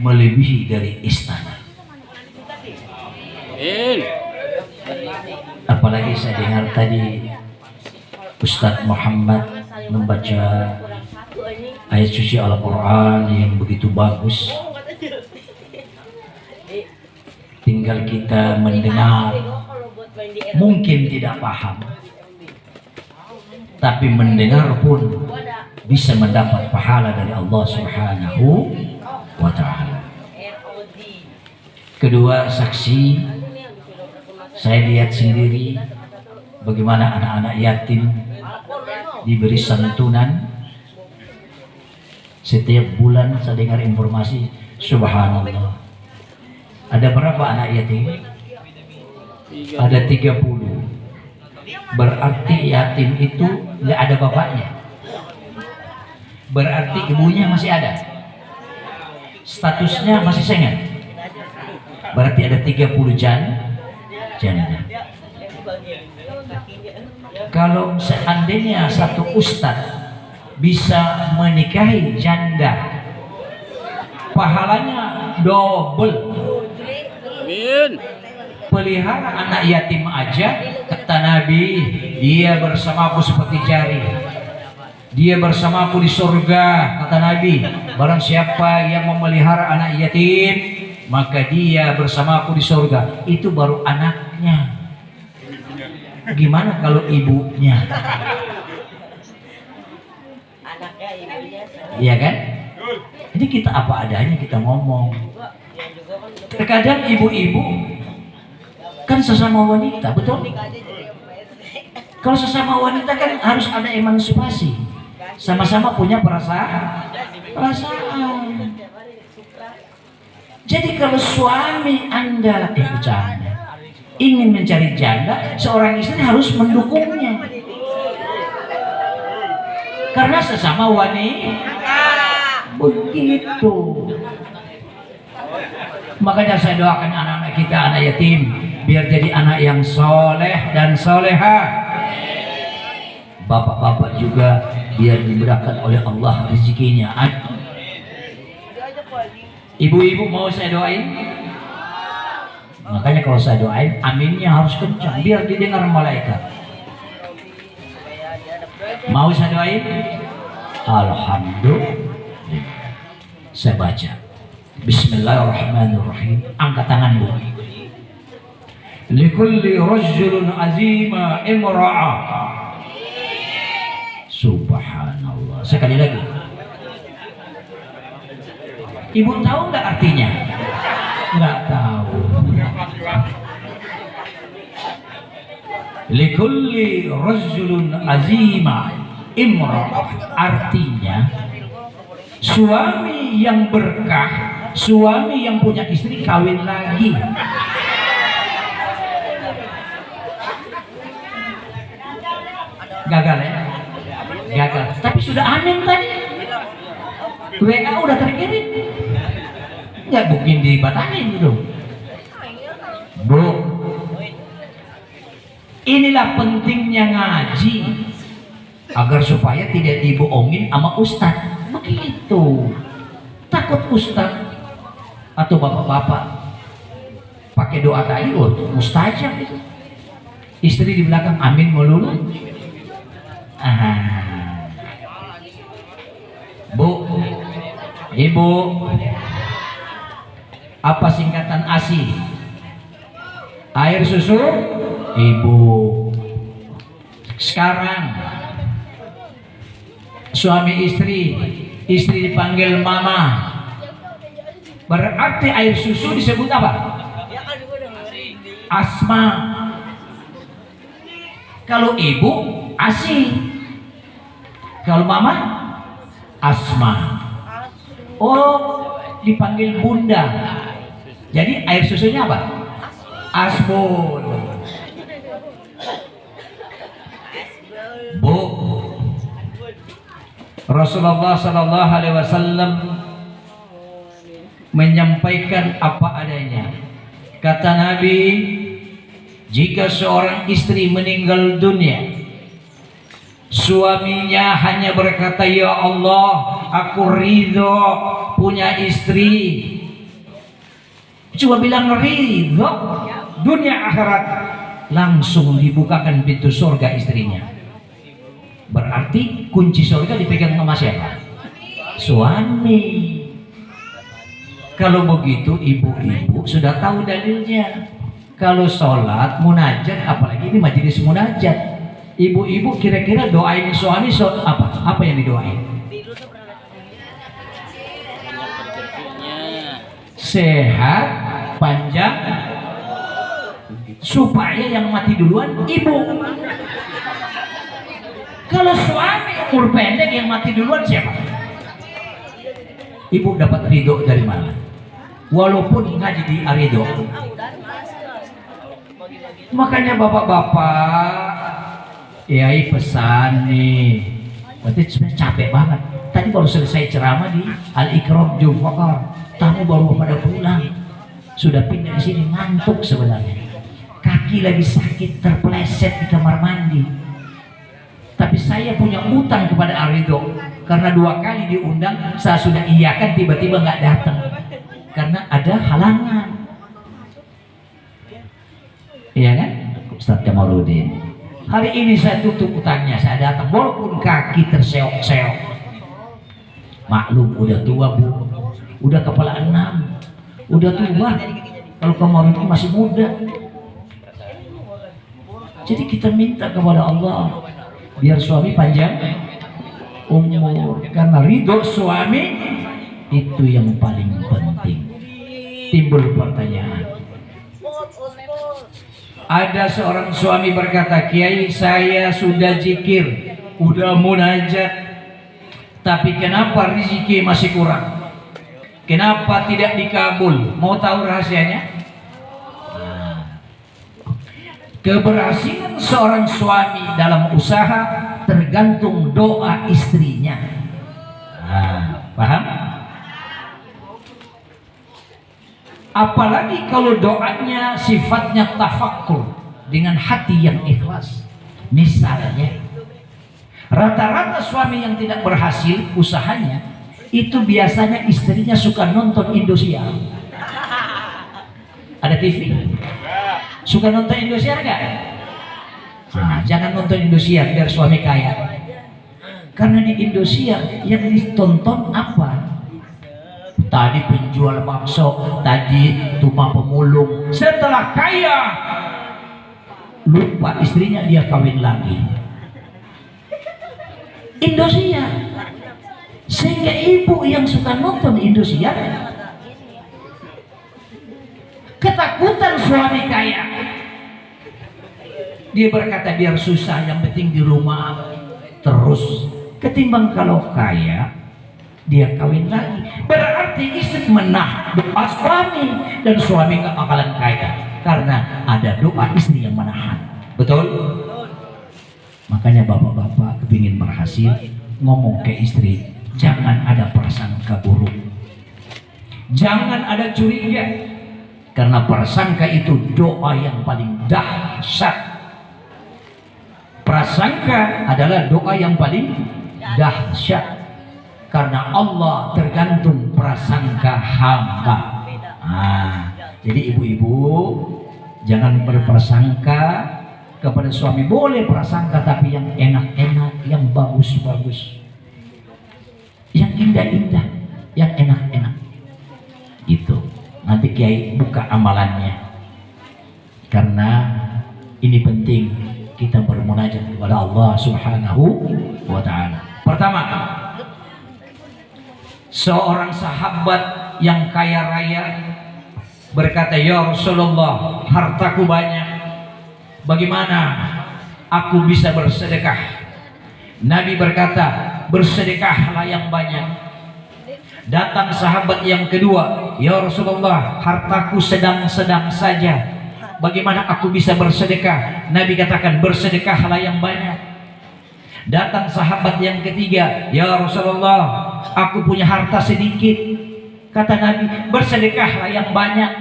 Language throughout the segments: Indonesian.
melebihi dari istana. Apalagi saya dengar tadi Ustadz Muhammad membaca ayat suci Al-Quran yang begitu bagus. Tinggal kita mendengar, mungkin tidak paham, tapi mendengar pun bisa mendapat pahala dari Allah Subhanahu wa Ta'ala. Kedua, saksi, saya lihat sendiri bagaimana anak-anak yatim diberi santunan setiap bulan. Saya dengar informasi, subhanallah, ada berapa anak yatim? Ada 30. Berarti yatim itu nggak ada bapaknya, berarti ibunya masih ada, statusnya masih sengat. Berarti ada 30 janda. Kalau seandainya satu ustadz bisa menikahi janda, pahalanya double. Pelihara anak yatim aja, kata Nabi, dia bersamaku seperti jari, dia bersamaku di surga, kata Nabi. Barang siapa yang memelihara anak yatim, maka dia bersamaku di surga. Itu baru anaknya. Gimana kalau ibunya? Iya kan? Jadi kita apa adanya kita ngomong. Terkadang ibu-ibu kan sesama wanita, betul? Kalau sesama wanita kan harus ada emansipasi, sama-sama punya perasaan. Jadi kalau suami Anda bercanda, ingin mencari janda, seorang istri harus mendukungnya, karena sesama wanita. Begitu. Makanya saya doakan anak-anak kita, anak yatim, biar jadi anak yang soleh dan soleha. Bapak-bapak juga biar dimudahkan oleh Allah rezekinya. Ibu-ibu mau saya doain? Makanya kalau saya doain, aminnya harus kencang biar didengar malaikat. Mau saya doain? Alhamdulillah. Saya baca Bismillahirrahmanirrahim. Angkat tangan Bu. Likulli rajulun azima imra'ah. Subhanallah. Sekali lagi. Ibu tahu nggak artinya? Nggak tahu. Likulli rajulun azima imra'ah. Artinya suami yang berkah, suami yang punya istri kawin lagi. Gagal ya? Gagal. Tapi sudah amin tadi. WA udah terkirim. Nggak mungkin dibatalin gitu. Bu, inilah pentingnya ngaji, agar supaya tidak dibohongin sama ustadz. Begitu. Takut ustadz atau bapak-bapak pakai doa tadi, mustajab itu. Istri di belakang amin melulu. Bu, ibu, apa singkatan ASI? Air susu ibu. Sekarang suami istri dipanggil mama, berarti air susu disebut apa? Asma. Kalau ibu ASI, kalau mama Asma. Oh, dipanggil bunda. Jadi air susunya apa? Asbun. Bu, Rasulullah Sallallahu Alaihi Wasallam menyampaikan apa adanya. Kata Nabi, jika seorang istri meninggal dunia, suaminya hanya berkata, ya Allah, aku ridho punya istri Coba bilang ridho dunia akhirat, langsung dibukakan pintu surga istrinya. Berarti kunci surga dipegang sama siapa? Suami. Kalau begitu ibu-ibu sudah tahu dalilnya. Kalau sholat munajat, apalagi ini majelis munajat, ibu-ibu kira-kira doain suami apa yang didoain? Sehat, panjang, supaya yang mati duluan ibu. Kalau suami umur pendek, yang mati duluan siapa? Ibu dapat ridho dari mana? Walaupun ngaji di arido. Makanya bapak-bapak, Yai pesan nih, berarti sebenarnya capek banget. Tadi baru selesai ceramah di Al-Ikram Julfaqar, tamu baru pada pulang, sudah pindah ke sini, ngantuk sebenarnya. Kaki lagi sakit, terpeleset di kamar mandi. Tapi saya punya utang kepada Arido, karena 2 kali diundang, saya sudah iyakan, tiba-tiba nggak datang, karena ada halangan. Iya kan, Ustaz Kamarudin? Hari ini saya tutup utangnya, saya datang, walaupun kaki terseok-seok. Maklum, udah tua bu, udah kepala 6, udah tua. Kalau Kamarudin masih muda. Jadi kita minta kepada Allah biar suami panjang umur, karena ridho suami itu yang paling penting. Timbul pertanyaan, ada seorang suami berkata, Kiai saya sudah zikir, udah munajat, tapi kenapa rezeki masih kurang? Kenapa tidak dikabul? Mau tahu rahasianya? Keberhasilan seorang suami dalam usaha tergantung doa istrinya. Paham? Apalagi kalau doanya sifatnya tafakkur, dengan hati yang ikhlas. Misalnya, rata-rata suami yang tidak berhasil usahanya, itu biasanya istrinya suka nonton Indosiar. Ada TV? Suka nonton Indosiar nggak? Jangan nonton Indosiar biar suami kaya. Karena di Indosiar yang ditonton apa? Tadi penjual bakso, tadi tukang pemulung. Setelah kaya, lupa istrinya, dia kawin lagi. Indosiar. Sehingga ibu yang suka nonton Indosiar, ketakutan suami kaya. Dia berkata biar susah, yang penting di rumah terus. Ketimbang kalau kaya, dia kawin lagi. Berarti istri menahan doa suami, dan suami nggak bakalan kaya karena ada doa istri yang menahan. Betul? Makanya bapak-bapak kepingin berhasil, ngomong ke istri, jangan ada prasangka buruk, jangan ada curiga, karena prasangka itu doa yang paling dahsyat. Prasangka adalah doa yang paling dahsyat, karena Allah tergantung prasangka hamba. Jadi ibu-ibu jangan berprasangka kepada suami. Boleh prasangka, tapi yang enak-enak, yang bagus-bagus, yang indah-indah, yang enak-enak. Itu nanti Kiai buka amalannya, karena ini penting kita bermunajat kepada Allah Subhanahu wa ta'ala. Pertama, seorang sahabat yang kaya raya berkata, ya Rasulullah, hartaku banyak, bagaimana aku bisa bersedekah? Nabi berkata, bersedekahlah yang banyak. Datang sahabat yang kedua, ya Rasulullah, hartaku sedang-sedang saja, bagaimana aku bisa bersedekah? Nabi katakan, bersedekahlah yang banyak. Datang sahabat yang ketiga, ya Rasulullah, aku punya harta sedikit. Kata Nabi, bersedekahlah yang banyak.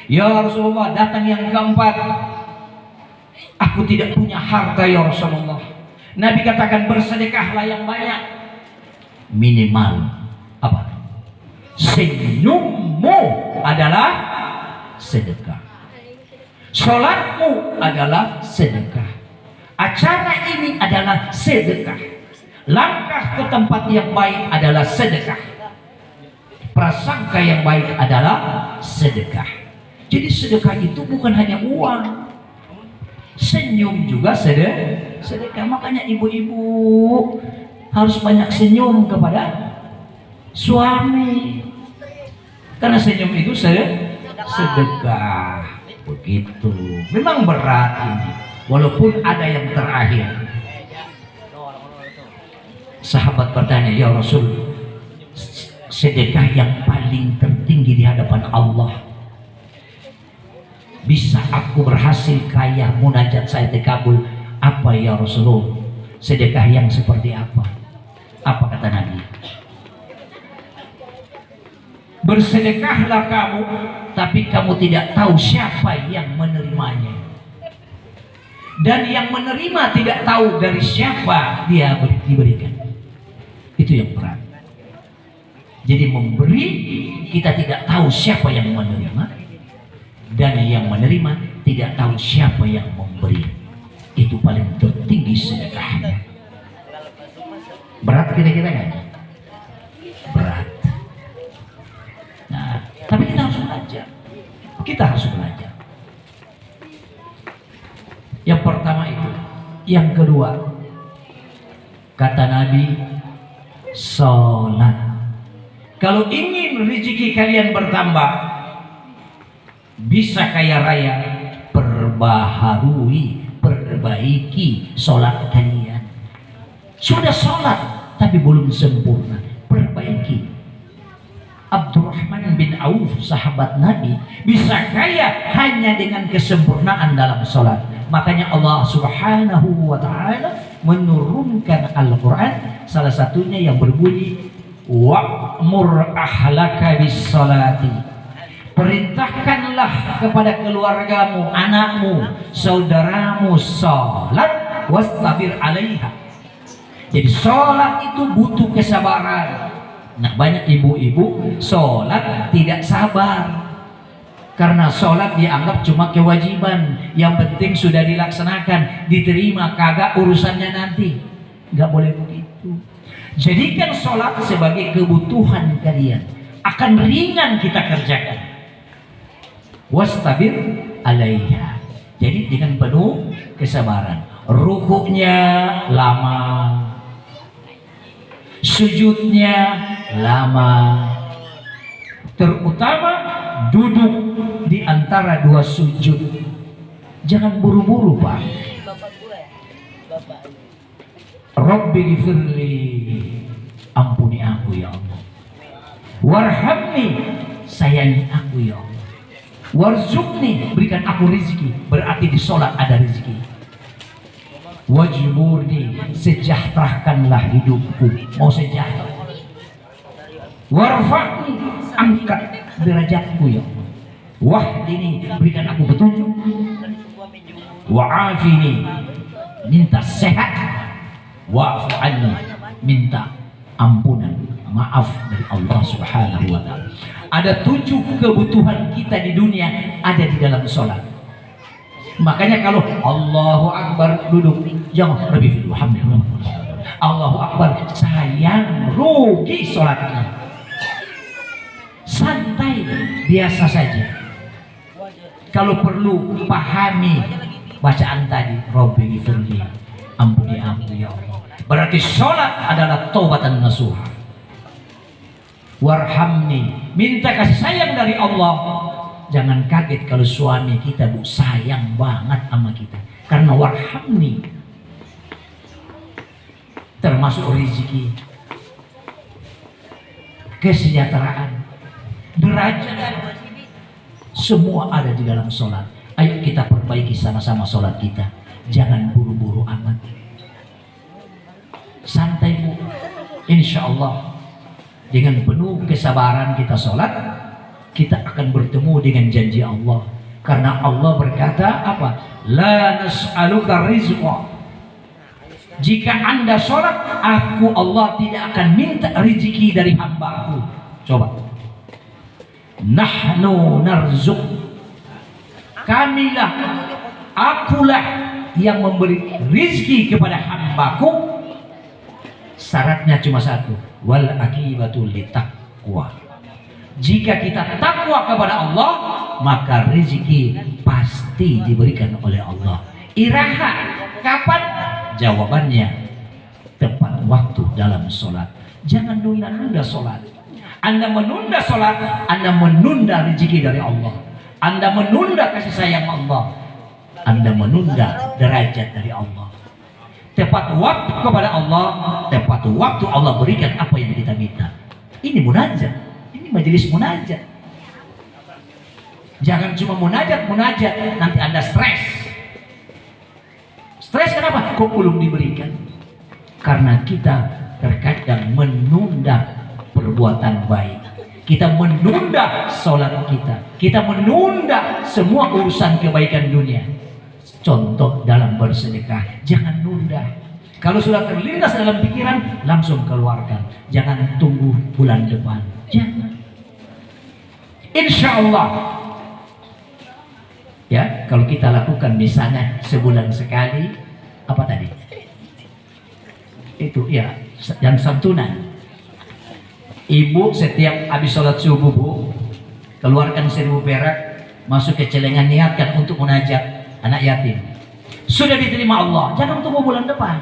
Ya Rasulullah. Datang yang keempat, aku tidak punya harta ya Rasulullah. Nabi katakan, bersedekahlah yang banyak. Minimal apa? Senyummu adalah sedekah. Sholatmu adalah sedekah. Acara ini adalah sedekah. Langkah ke tempat yang baik adalah sedekah. Prasangka yang baik adalah sedekah. Jadi sedekah itu bukan hanya uang. Senyum juga sedekah. Makanya ibu-ibu harus banyak senyum kepada suami. Karena senyum itu sedekah. Begitu. Memang berat ini. Walaupun ada yang terakhir. Sahabat bertanya, ya Rasul, sedekah yang paling tertinggi di hadapan Allah, bisa aku berhasil kaya, munajat saya terkabul, apa ya Rasulullah? Sedekah yang seperti apa? Apa kata Nabi? Bersedekahlah kamu, tapi kamu tidak tahu siapa yang menerimanya. Dan yang menerima tidak tahu dari siapa dia diberikan. Itu yang berat. Jadi memberi, kita tidak tahu siapa yang menerima, dan yang menerima tidak tahu siapa yang memberi. Itu paling tertinggi sedekahnya. Berat kira-kira kan? Berat. Nah, tapi kita harus belajar. Kita harus belajar. Yang pertama itu. Yang kedua, kata Nabi, sholat. Kalau ingin rezeki kalian bertambah, bisa kaya raya, perbaiki sholat kalian. Sudah sholat tapi belum sempurna, perbaiki. Abdurrahman bin Auf, sahabat Nabi, bisa kaya hanya dengan kesempurnaan dalam sholat. Makanya Allah Subhanahu wa ta'ala menurunkan Al-Quran, salah satunya yang berbunyi wa'mur ahlaka bis sholati. Perintahkanlah kepada keluargamu, anakmu, saudaramu sholat, wastabir alaiha. Jadi sholat itu butuh kesabaran. Nah, banyak ibu-ibu sholat tidak sabar. Karena sholat dianggap cuma kewajiban. Yang penting sudah dilaksanakan, diterima, kagak urusannya nanti. Nggak boleh begitu. Jadikan sholat sebagai kebutuhan kalian. Akan ringan kita kerjakan. Wastabir alaiha. Jadi dengan penuh kesabaran. Rukuknya lama, sujudnya lama, terutama duduk di antara dua sujud. Jangan buru-buru, Pak. Rabbi ghfirli, ampuni aku ya Allah. Warhamni, sayangi aku ya Allah. Warzuqni, berikan aku rezeki. Berarti di sholat ada rezeki. Wajburni, sejahterakanlah hidupku. Mau sejahtera. Warfa'ni, angkat derajatku ya Allah. Wahdini, berikan aku petunjuk. Wa'afini, minta sehat. Wa'fu anni, minta ampunan, maaf dari Allah Subhanahu wa ta'ala. Ada 7 kebutuhan kita di dunia ada di dalam sholat. Makanya kalau Allahu Akbar duduk, jangan lebih dulu. Alhamdulillah. Allahu Akbar, sayang, rugi sholatnya. Santai, biasa saja. Kalau perlu pahami bacaan tadi, Rabbi ghfirli, ampuni aku ya Allah. Berarti sholat adalah taubatan nasuha. Warhamni, minta kasih sayang dari Allah. Jangan kaget kalau suami kita sayang banget sama kita, karena warhamni termasuk rezeki, kesejahteraan, derajat, semua ada di dalam sholat. Ayo kita perbaiki sama-sama sholat kita. Jangan buru-buru amat, santai Bu. Insya Allah dengan penuh kesabaran kita sholat, kita akan bertemu dengan janji Allah. Karena Allah berkata apa? La nas'aluka rizqa. Jika anda sholat, aku Allah tidak akan minta rezeki dari hambaku. Coba. Nahnu narzuk. kamilah, akulah yang memberi rizki kepada hambaku. Syaratnya cuma satu, wal akibatul litaqwa. Jika kita takwa kepada Allah, maka rezeki pasti diberikan oleh Allah. Iraha kapan? Jawabannya tepat waktu dalam sholat. Jangan nunda-nunda sholat. Anda menunda sholat, Anda menunda rezeki dari Allah. Anda menunda kasih sayang Allah. Anda menunda derajat dari Allah. Tepat waktu kepada Allah, tepat waktu Allah berikan apa yang kita minta. Ini munajat, ini majelis munajat. Jangan cuma munajat, nanti Anda stres. Stres kenapa? Kok belum diberikan? Karena kita terkadang menunda perbuatan baik. Kita menunda sholat kita menunda semua urusan kebaikan dunia. Contoh dalam bersedekah, jangan nunda. Kalau sudah terlintas dalam pikiran, langsung keluarkan. Jangan tunggu bulan depan. Jangan. Insya Allah, ya, kalau kita lakukan misalnya sebulan sekali, apa tadi? Itu ya, yang santunan. Ibu setiap habis sholat subuh, Bu, keluarkan 1.000 perak, masuk ke celengan, niatkan untuk munajat anak yatim. Sudah diterima Allah, jangan tunggu bulan depan.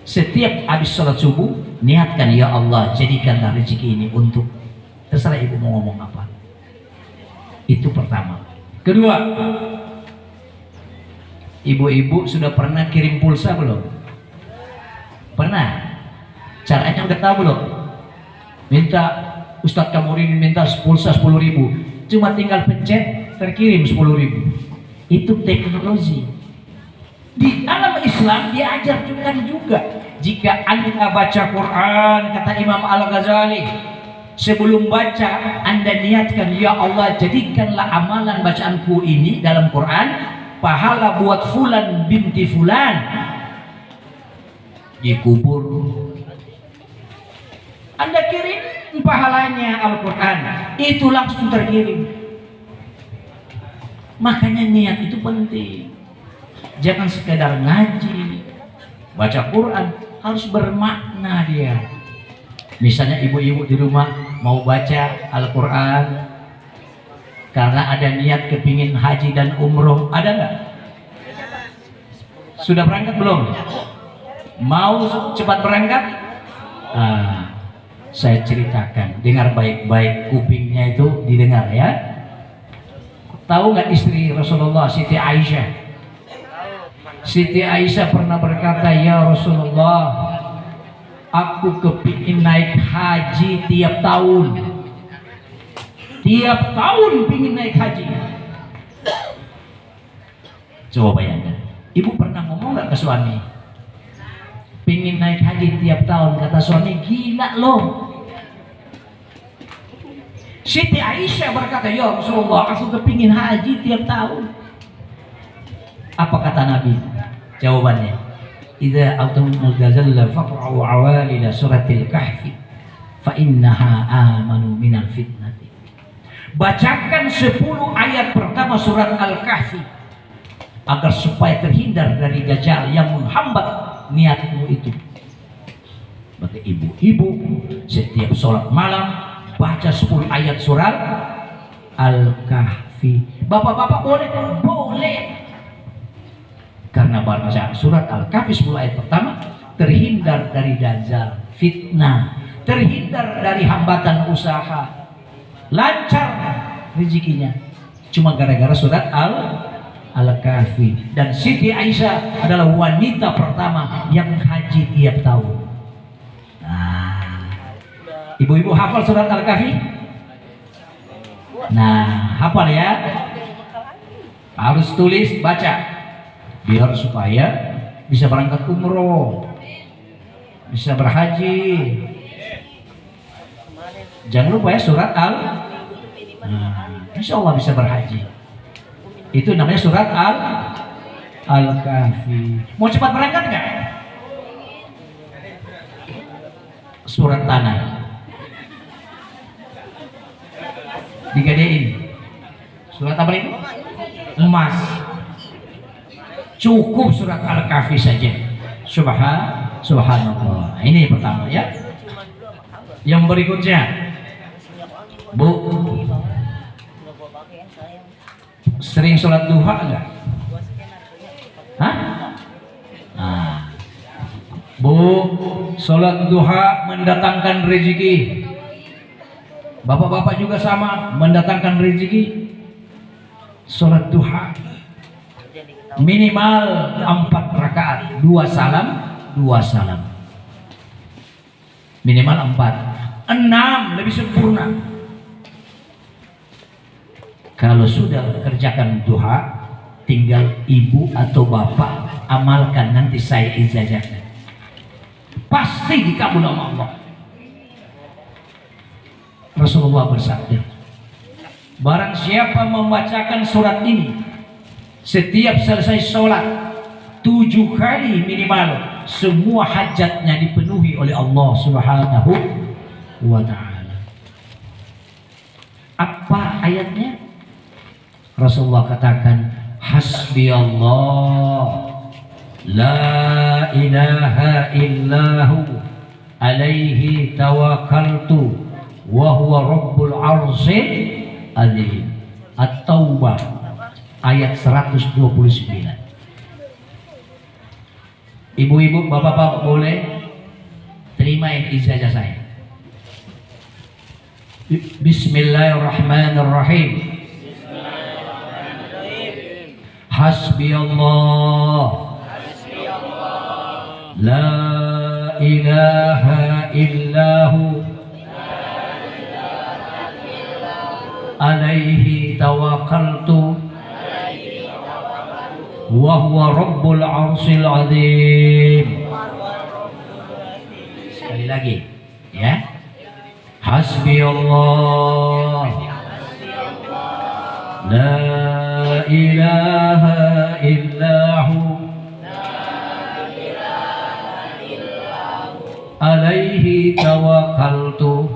Setiap habis sholat subuh, niatkan, ya Allah, jadikanlah rezeki ini untuk, terserah ibu mau ngomong apa. Itu pertama. Kedua, ibu-ibu sudah pernah kirim pulsa belum? Pernah? Caranya udah tahu belum? Minta Ustadz Kamurin minta pulsa 10.000, cuma tinggal pencet terkirim 10.000. Itu teknologi. Di dalam Islam diajarkan juga, jika Anda baca Quran, kata Imam Al-Ghazali, sebelum baca Anda niatkan, ya Allah, jadikanlah amalan bacaanku ini dalam Quran pahala buat fulan binti fulan. Dikubur, Anda kirim pahalanya Al-Quran, itu langsung terkirim. Makanya niat itu penting. Jangan sekedar ngaji, baca Quran, harus bermakna dia. Misalnya ibu-ibu di rumah mau baca Al-Quran karena ada niat kepingin haji dan umroh, ada nggak? Sudah berangkat belum? Mau cepat berangkat? Saya ceritakan, dengar baik-baik, kupingnya itu didengar ya. Tahu nggak istri Rasulullah, Siti Aisyah? Siti Aisyah pernah berkata, ya Rasulullah, aku kepingin naik haji tiap tahun. Tiap tahun pingin naik haji. Coba bayangkan, ibu pernah ngomong nggak ke suami? Pingin naik haji tiap tahun, kata suami, gila loh. Siti Aisyah berkata, ya Rasulullah, aku kepingin haji tiap tahun. Apa kata Nabi? Jawabannya, idza autumul ghazalla faqra'u awalila suratil kahfi fa innaha amanu minal fitnati. Bacakan 10 ayat pertama surat Al-Kahfi agar supaya terhindar dari dajjal yang menghambat niatmu itu. Bagi ibu-ibu setiap sholat malam baca 10 ayat surat Al-Kahfi. Bapak-bapak boleh? Boleh. Karena baca surat Al-Kahfi 10 ayat pertama terhindar dari dajjal, fitnah, terhindar dari hambatan usaha, lancar rezekinya. Cuma gara-gara surat Al-Kahfi. Dan Siti Aisyah adalah wanita pertama yang haji tiap tahun. Nah, ibu-ibu hafal surat Al-Kahfi? Nah, hafal ya. Harus tulis, baca, biar supaya bisa berangkat umroh, bisa berhaji. Jangan lupa ya surat Insya Allah bisa berhaji. Itu namanya surat Al-Kahfi. Mau cepat berangkat nggak? Surat tanah digadein. Surat apa itu? emas. Cukup surat Al-Kahfi saja. Subhanallah. Ini yang pertama ya. Yang berikutnya, Bu, sering sholat duha enggak? Hah? Nah, Bu, sholat duha mendatangkan rezeki. Bapak-bapak juga sama, mendatangkan rezeki. Sholat duha minimal 4 rakaat, 2 salam, 2 salam. Minimal 4, 6 lebih sempurna. Kalau sudah kerjakan duha, tinggal ibu atau bapak amalkan, nanti saya ijazahkan. Pasti dikabul oleh Allah. Rasulullah bersabda, barang siapa membacakan surat ini setiap selesai sholat 7 kali minimal, semua hajatnya dipenuhi oleh Allah Subhanahu wa ta'ala. Apa ayatnya? Rasulullah katakan, hasbi Allah la ilaha illahu alaihi tawakkaltu wa huwa rabbul arsyil azim. At-Taubah ayat 129. Ibu-ibu, bapak-bapak boleh terima yang ijazah saya. Bismillahirrahmanirrahim. Hasbi Allah la ilaha illahu alaihi tawakkaltu wa huwa rabbul arsyil azim. Sekali lagi ya. Hasbi Allah la ilaha illahu alaihi tawakkaltu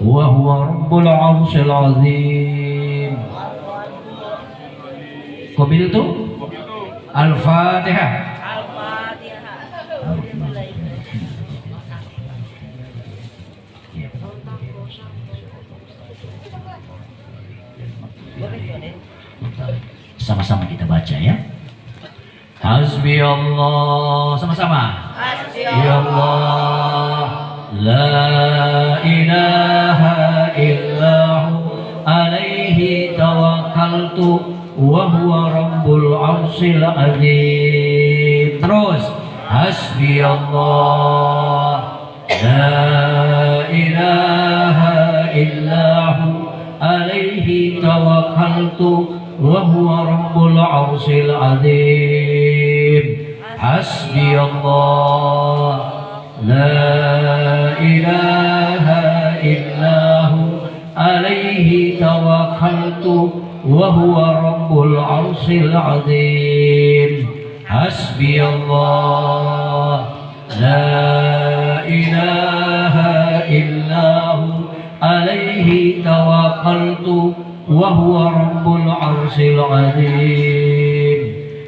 wa huwa rabbul arsyil azim. Qabiltu Al-Fatihah. Sama-sama kita baca ya. Hasbi Allah, sama-sama. Hasbi Allah la ilaha illahu alaihi tawakkaltu wa huwa rabbul arsyil azim. Terus hasbi Allah la ilaha illahu alaihi tawakkaltu wa huwa rabbul arsyil azim. Hasbi Allah la ilaha illahu alaihi tawakkaltu wa huwa rabbul arsyil azim. Hasbi Allah la ilaha illahu alaihi tawakkaltu wa huwa rabbul arsyil azim.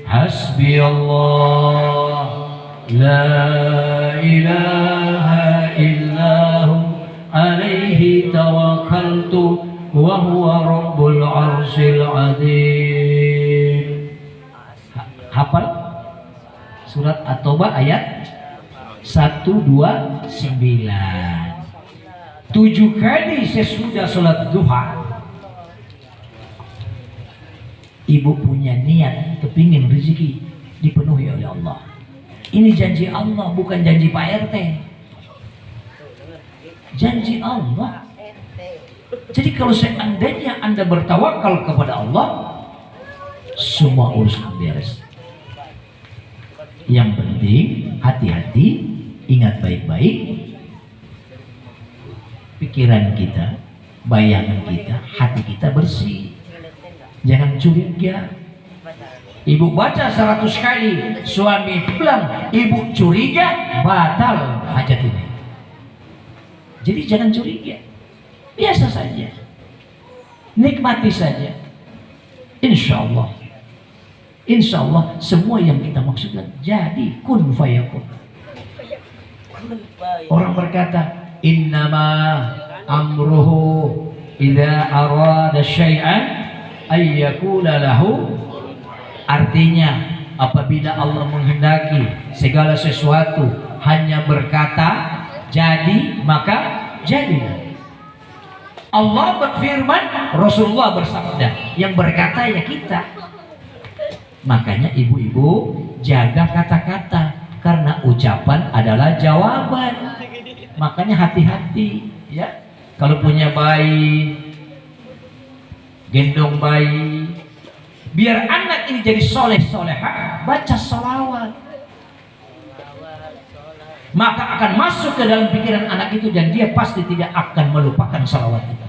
Hasbi Allah la ilaha illahu alaihi tawakkaltu wa huwa rabbul arsyil azim. Hafal surat At-Taubah ayat 129. 7 kali sesudah sholat duha, ibu punya niat kepingin rezeki dipenuhi oleh Allah. Ini janji Allah, bukan janji Pak RT. Janji Allah. Jadi kalau seandainya Anda bertawakal kepada Allah, semua urusan beres. Yang penting hati-hati, ingat baik-baik, pikiran kita, bayangan kita, hati kita bersih. Jangan curiga. Ibu baca 100 kali, suami pulang, ibu curiga, batal hajat ini. Jadi jangan curiga, biasa saja, nikmati saja. Insya Allah. Insya Allah semua yang kita maksudkan jadi kun fayakun. Orang berkata, innama amruhu idza arada syai'an ay yaqula lahu. Artinya apabila Allah menghendaki segala sesuatu hanya berkata jadi, maka jadilah. Allah berfirman, Rasulullah bersabda, yang berkata ya kita. Makanya ibu-ibu jaga kata-kata, karena ucapan adalah jawaban. Makanya hati-hati ya. Kalau punya bayi, gendong bayi, biar anak ini jadi soleh soleha, baca sholawat. Maka akan masuk ke dalam pikiran anak itu dan dia pasti tidak akan melupakan sholawat itu.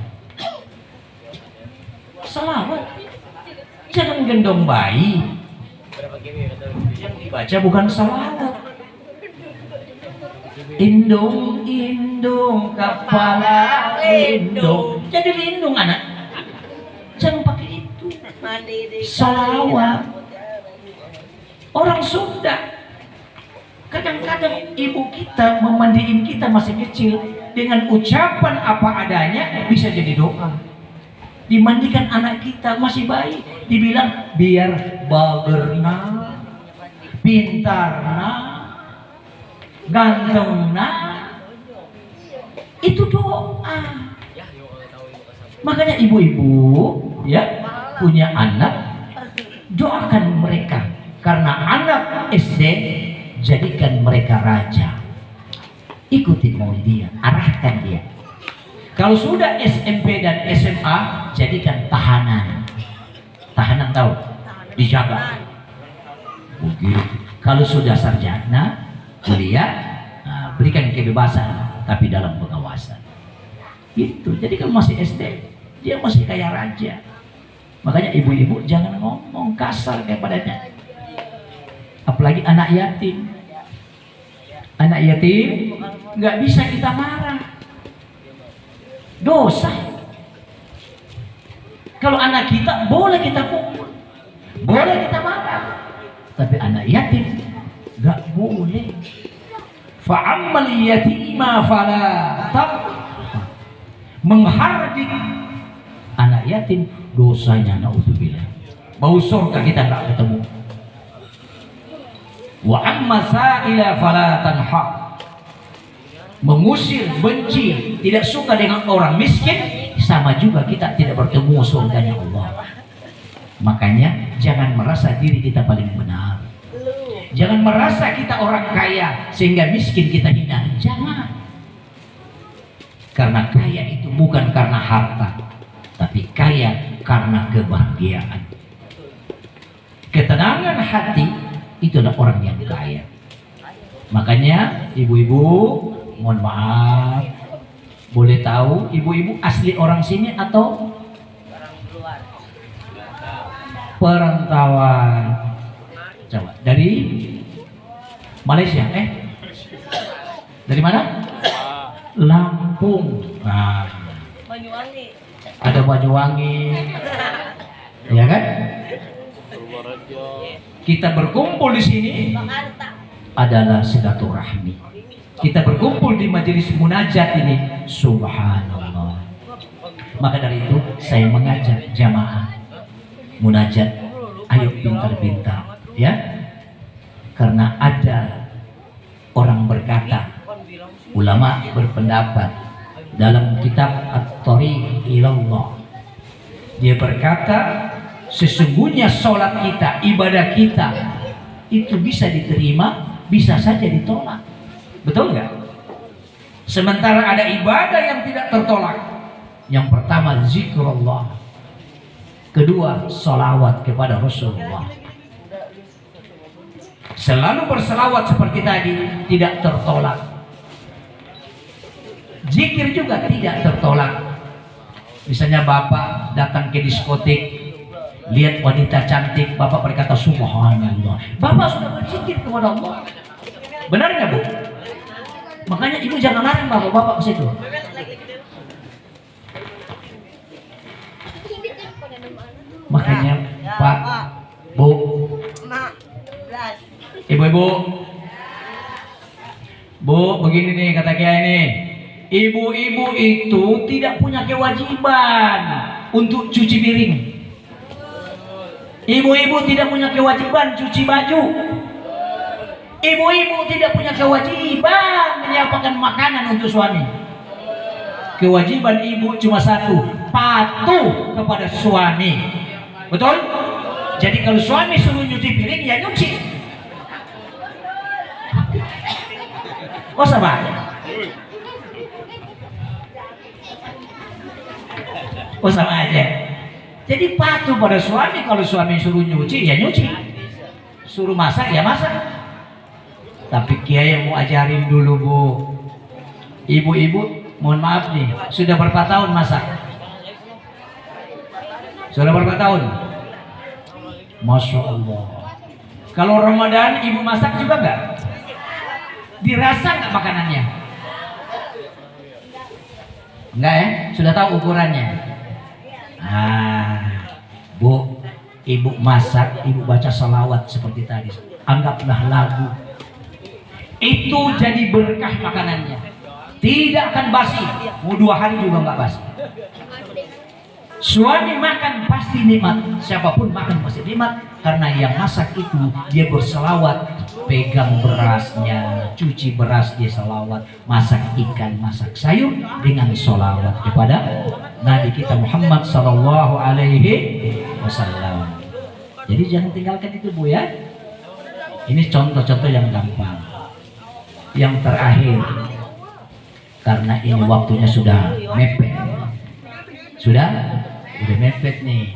Sholawat. Jangan gendong bayi. Yang dibaca bukan sholawat. Indung, indung, kepala lindung. Jadi lindung anak. Jangan pakai itu. Sholawat. Orang Sunda. Kadang-kadang ibu kita memandiin kita masih kecil dengan ucapan apa adanya bisa jadi doa. Dimandikan anak kita masih bayi, dibilang biar bagerna, pintarna, gantengna. Itu doa. Makanya ibu-ibu ya punya anak, doakan mereka, karena anak SD jadikan mereka raja. Ikuti mau dia, arahkan dia. Kalau sudah SMP dan SMA, jadikan tahanan. Tahanan tahu? Dijaga. Begitu. Kalau sudah sarjana, kuliah, berikan kebebasan, tapi dalam pengawasan. Gitu. Jadi kalau masih SD, dia masih kayak raja. Makanya ibu-ibu jangan ngomong kasar kepadanya. Apalagi anak yatim. Anak yatim nggak bisa kita marah. Dosa. Kalau anak kita boleh kita pukul, boleh kita marah, tapi anak yatim nggak boleh. Fa'ammal yatima fala taqhar. Menghardik anak yatim dosanya naudzubillah. Bau surga kita nggak ketemu. Wa amma sa'ila fala tanhar. Mengusir, benci, tidak suka dengan orang miskin, sama juga kita tidak bertemu surganya Allah. Makanya jangan merasa diri kita paling benar. Jangan merasa kita orang kaya sehingga miskin kita hina. Jangan. Karena kaya itu bukan karena harta, tapi kaya karena kebahagiaan. Ketenangan hati itu adalah orang yang kaya. Makanya ibu-ibu, mohon maaf, boleh tahu ibu-ibu asli orang sini atau perantauan? Coba dari Malaysia, dari mana? Lampung. Nah, Banyuwangi. ada Banyuwangi, ya kan? Kita berkumpul di sini adalah silaturahmi. Kita berkumpul di majelis munajat ini, subhanallah. Maka dari itu saya mengajak jamaah munajat, ayo pintar-pintar, ya. Karena ada orang berkata, ulama berpendapat dalam kitab At-Thariq Ilallah, dia berkata sesungguhnya sholat kita, ibadah kita itu bisa diterima, bisa saja ditolak. Betul nggak? Sementara ada ibadah yang tidak tertolak. Yang pertama zikrullah, kedua sholawat kepada Rasulullah. Selalu berselawat seperti tadi tidak tertolak. Zikir juga tidak tertolak. Misalnya bapak datang ke diskotik, lihat wanita cantik, bapak berkata subhanallah. Bapak sudah berzikir kepada Allah. Benar nggak bu? Makanya ibu jangan larang bapak-bapak ke situ. Makanya Ibu-ibu, Bu, begini nih kata Kiai nih. Ibu-ibu itu tidak punya kewajiban untuk cuci piring. Ibu-ibu tidak punya kewajiban cuci baju. Ibu-ibu tidak punya kewajiban menyiapkan makanan untuk suami. Kewajiban ibu cuma satu, patuh kepada suami. Betul? Jadi kalau suami suruh nyuci piring, ya nyuci. Oh sama. Oh sama aja. Jadi patuh pada suami. Kalau suami suruh nyuci, ya nyuci. Suruh masak, ya masak. Tapi Kiai yang mau ajarin dulu, Bu. Ibu-ibu, mohon maaf nih, sudah berapa tahun masak? Sudah berapa tahun? Masya Allah. Kalau Ramadan ibu masak juga nggak? Dirasa nggak makanannya? Enggak ya? Sudah tahu ukurannya? Bu, ibu masak, ibu baca salawat seperti tadi. Anggaplah lagu. Itu jadi berkah makanannya. Tidak akan basi. Mau 2 hari juga nggak basi. Suami makan pasti nikmat. Siapapun makan pasti nikmat. Karena yang masak itu dia berselawat. Pegang berasnya, cuci beras dia selawat. Masak ikan, masak sayur dengan selawat kepada Nabi kita Muhammad Sallallahu Alaihi Wasallam. Jadi jangan tinggalkan itu, Bu ya. Ini contoh-contoh yang gampang. Yang terakhir, karena ini waktunya sudah mepet, sudah mepet nih.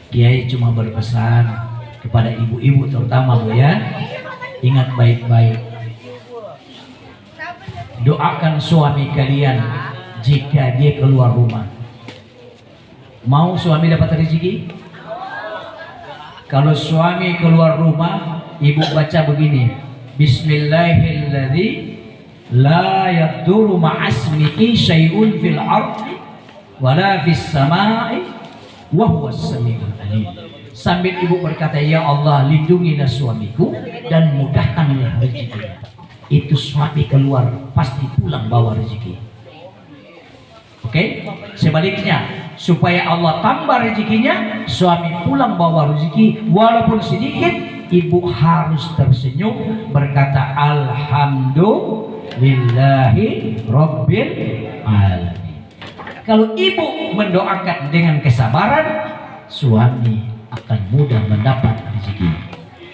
Kiai cuma berpesan kepada ibu-ibu terutama, Bu ya, ingat baik-baik, doakan suami kalian jika dia keluar rumah. Mau suami dapat rezeki? Kalau suami keluar rumah, ibu baca begini: Bismillahilladzi la yadurru ma'asmihi syai'un fil ardi wala fis sama'i wa huwas samiul alim. Sambil ibu berkata, ya Allah, lindungilah suamiku dan mudahkanlah rezekinya. Itu suami keluar pasti pulang bawa rezeki. Oke? Sebaliknya, supaya Allah tambah rezekinya, suami pulang bawa rezeki walaupun sedikit, ibu harus tersenyum berkata alhamdulillahi rabbil alamin. Kalau ibu mendoakan dengan kesabaran, suami akan mudah mendapat rezeki.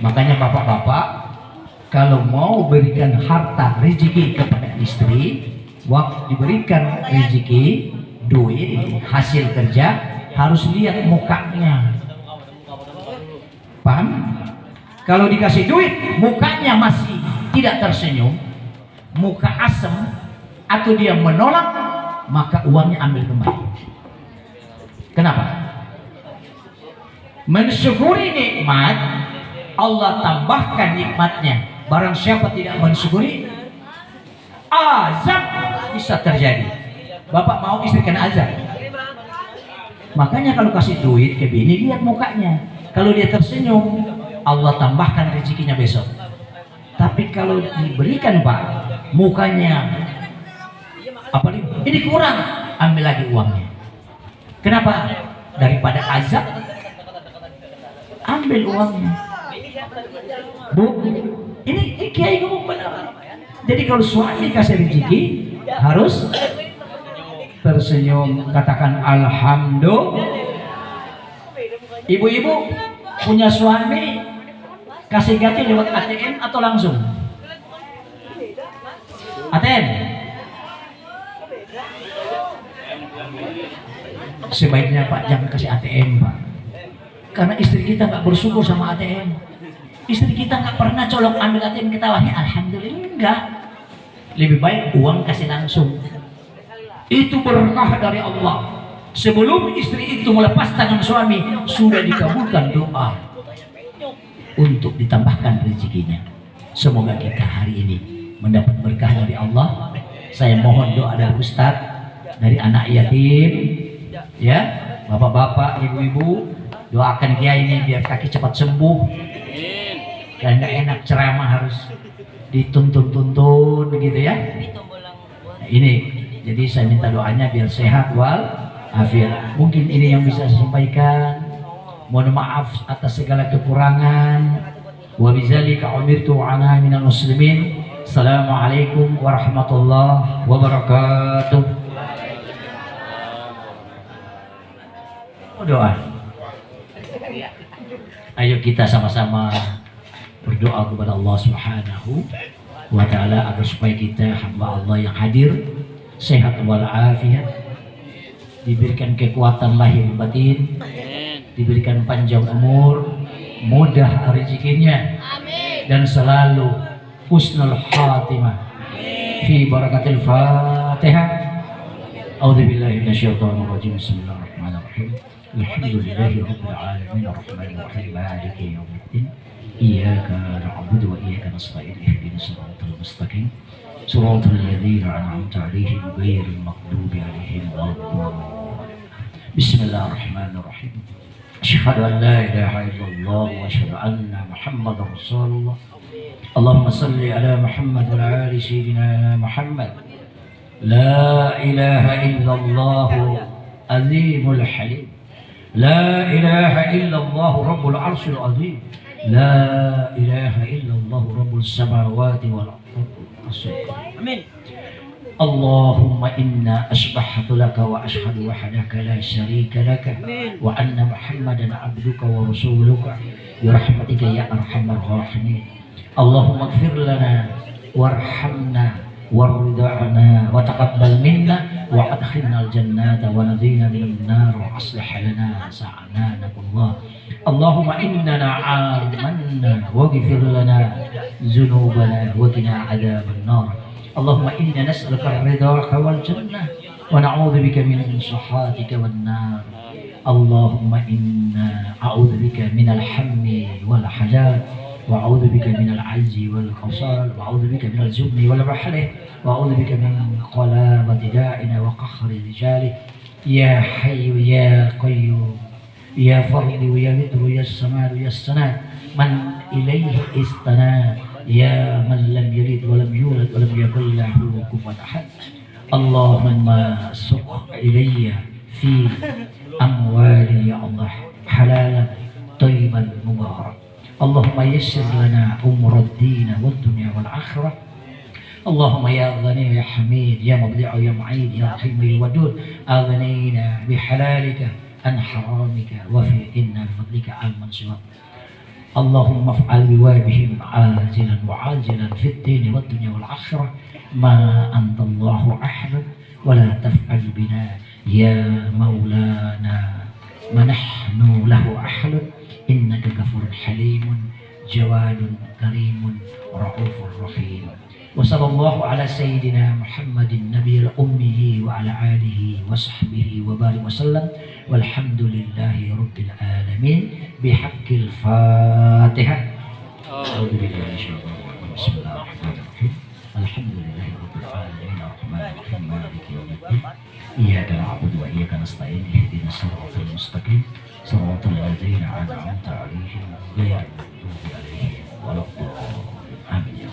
Makanya bapak-bapak, kalau mau berikan harta rezeki kepada istri, waktu diberikan rezeki, duit, hasil kerja, harus lihat mukanya. Paham? Kalau dikasih duit, mukanya masih tidak tersenyum, muka asem, atau dia menolak, maka uangnya ambil kembali. Kenapa? Mensyukuri nikmat, Allah tambahkan nikmatnya. Barang siapa tidak mensyukuri, azab bisa terjadi. Bapak mau istri kena azab. Makanya kalau kasih duit ke bini, lihat mukanya. Kalau dia tersenyum, Allah tambahkan rezekinya besok. Tapi kalau diberikan, Pak, mukanya apa nih? Ini kurang, ambil lagi uangnya. Kenapa? Daripada azab, ambil uangnya. Bu, ini Kiai ngomong benar. Jadi kalau suami kasih rezeki, harus tersenyum, katakan alhamdulillah. Ibu-ibu punya suami kasih gaji lewat ATM atau langsung? ATM. Sebaiknya Pak jangan kasih ATM, Pak. Karena istri kita nggak bersyukur sama ATM. Istri kita nggak pernah colok ambil ATM ketawanya alhamdulillah, enggak. Lebih baik uang kasih langsung. Itu berkah dari Allah. Sebelum istri itu melepas tangan suami, sudah dikabulkan doa untuk ditambahkan rezekinya. Semoga kita hari ini mendapat berkah dari Allah. Saya mohon doa dari Ustadz, dari anak yatim, ya, bapak-bapak, ibu-ibu, Doakan kiai ini biar kaki cepat sembuh. Dan nggak enak ceramah harus dituntun-tuntun gitu ya. Nah, ini jadi saya minta doanya biar sehat wal afiat. Mungkin ini yang bisa saya sampaikan. Mohon maaf atas segala kekurangan. Wa bidzalika umirtu ana minal muslimin. Assalamualaikum warahmatullahi wabarakatuh. Doa. Ayo kita sama-sama berdoa kepada Allah Subhanahu wa taala agar supaya kita hamba Allah yang hadir sehat walafiat, diberikan kekuatan lahir batin, diberikan panjang umur, mudah rezekinya, dan selalu husnul khatimah. Fi barakatil Fatihah. A'udzubillahi minasyaitonir rajim. Bismillahirrahmanirrahim. Alhamdulillahi rabbil alamin arrahmanir rahim maliki yaumiddin. Iyyaka na'budu wa iyyaka nasta'in ihdinas siratal mustaqim siratal ladzina an'amta 'alaihim ghairil maghdubi 'alaihim waladdallin. Bismillahirrahmanirrahim. Asyhadu an la ilaha illallah wa asyhadu anna Muhammadar Rasulullah. Allahumma salli ala Muhammad wa ala ali sayyidina Muhammad. La ilaha illallah azimul halim. La ilaha illallah rabbul arsyil azim. La ilaha illallah rabbul samawati wal ardi. Amin. Allahumma inna asbahtu laka wa ashhadu wahdaka la syarika laka wa anna Muhammadan abduka wa rasuluka bi rahmatika ya arhamar rahimin. Allahumma ighfir lana warhamna warḍa'na wa taqabbal minna wa adkhilna al-jannata wa nadhina minan nar wa aslih lana sa'anana. Allahumma innana amanna waghfir lana dzunubana wa qina adzaban nar. Allahumma inna nas'aluka ridhaka wal jannah wa na'udzu bika min sakhatika wan nar. Allahumma inna a'udzu bika minal hammi wal hazan wa a'udzu bika minal 'ajzi wal kasal wa a'udzu bika minal jubni wal bahli wa a'udzu bika min qalabati da'ina wa qahri rijali. Ya hayyu ya qayyum ya fardu ya midru ya samadu ya sanad man ilayhi istanad ya man lam yalid wa lam yulad wa lam yakul lahu kufuwan ahad. Allahumma suq ilayya fi amwali ya Allah halalan thayyiban mubarak. Allahumma yassir lana umurad din wad dunya wal akhirah. Allahumma ya ghani ya hamid ya mubdi'u ya mu'id ya rahim ya wadud aghnina bihalalika an haramika wa fi inna bifadlika amman siwak. Allahumma fa'al biwabihim ajilan wa ajilan fid din wad dunya wal akhirah ma antallahu ahad wa la taf'al bina ya maulana ma nahnu lahu ahad innaka ghafurun halimun jawadun karimun raufur rahim. Wa sallallahu ala sayyidina Muhammadin nabiyil ummihi wa ala alihi wa sahbihi wa barik wa sallam walhamdulillahi rabbil alamin bihaqqil Fatihah. A'udzu billahi minasyaitonir rajim. Bismillahirrahmanirrahim. Alhamdulillahi rabbil alamin arrahmanir rahim maliki yaumiddin. Iyyaka na'budu wa iyyaka nasta'in ihdinas siratal mustaqim siratal ladzina an'amta 'alaihim ghairil maghdubi 'alaihim waladdallin. Amin.